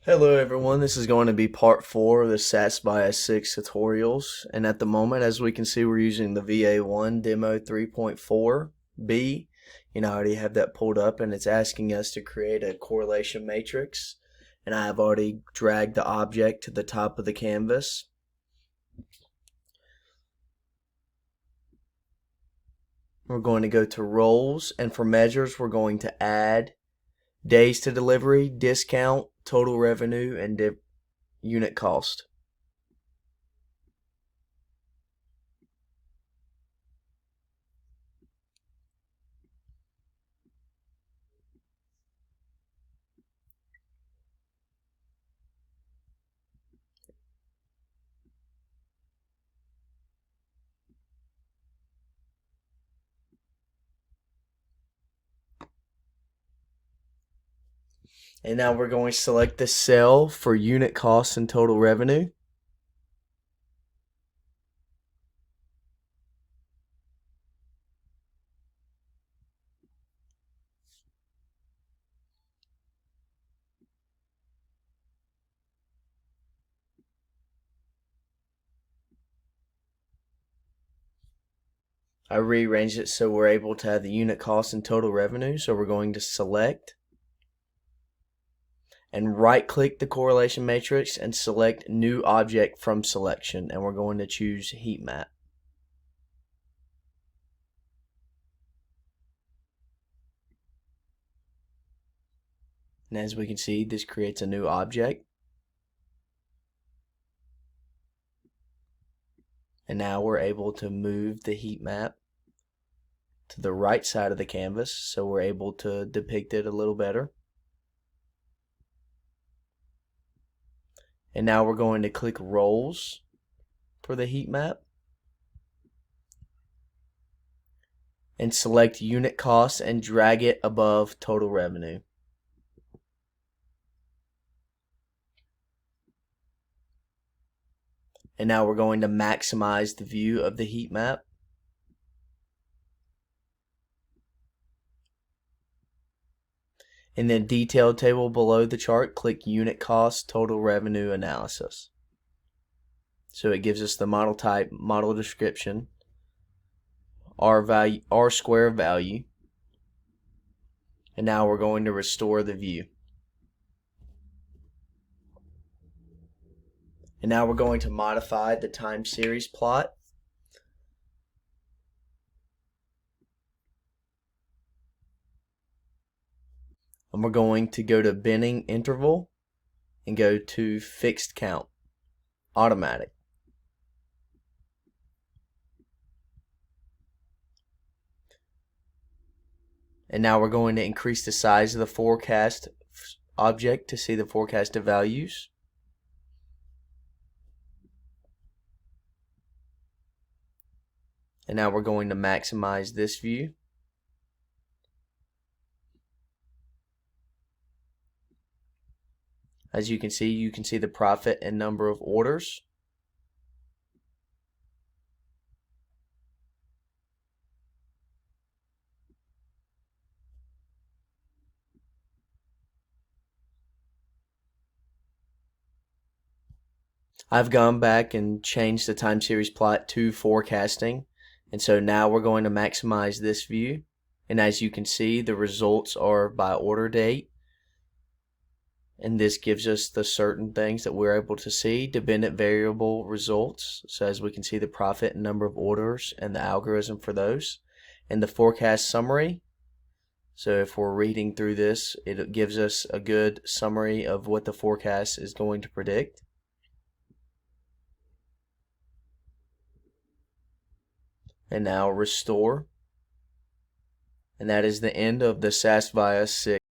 Hello everyone, this is going to be part 4 of the SAS Viya 6 tutorials, and at the moment, as we can see, we're using the VA1 demo 3.4b. I already have that pulled up and it's asking us to create a correlation matrix, and I have already dragged the object to the top of the canvas. We're going to go to roles, and for measures we're going to add days to delivery, discount, total revenue, and unit cost. And now we're going to select the cell for unit cost and total revenue. I rearranged it so we're able to have the unit cost and total revenue. So we're going to select and right click the correlation matrix and select new object from selection, and we're going to choose heat map. And as we can see, this creates a new object. And now we're able to move the heat map to the right side of the canvas so we're able to depict it a little better. And now we're going to click roles for the heat map and select unit cost and drag it above total revenue. And now we're going to maximize the view of the heat map. In the detailed table below the chart, click unit cost, total revenue analysis. So it gives us the model type, model description, R square value. And now we're going to restore the view. And now we're going to modify the time series plot. And we're going to go to binning interval and go to fixed count, automatic. And now we're going to increase the size of the forecast object to see the forecasted values. And now we're going to maximize this view. As you can see the profit and number of orders. I've gone back and changed the time series plot to forecasting, and so now we're going to maximize this view. And as you can see, the results are by order date, and this gives us the certain things that we're able to see, dependent variable results. So as we can see, the profit and number of orders and the algorithm for those, and the forecast summary. So if we're reading through this, it gives us a good summary of what the forecast is going to predict. And now restore. And that is the end of the SAS Viya 6.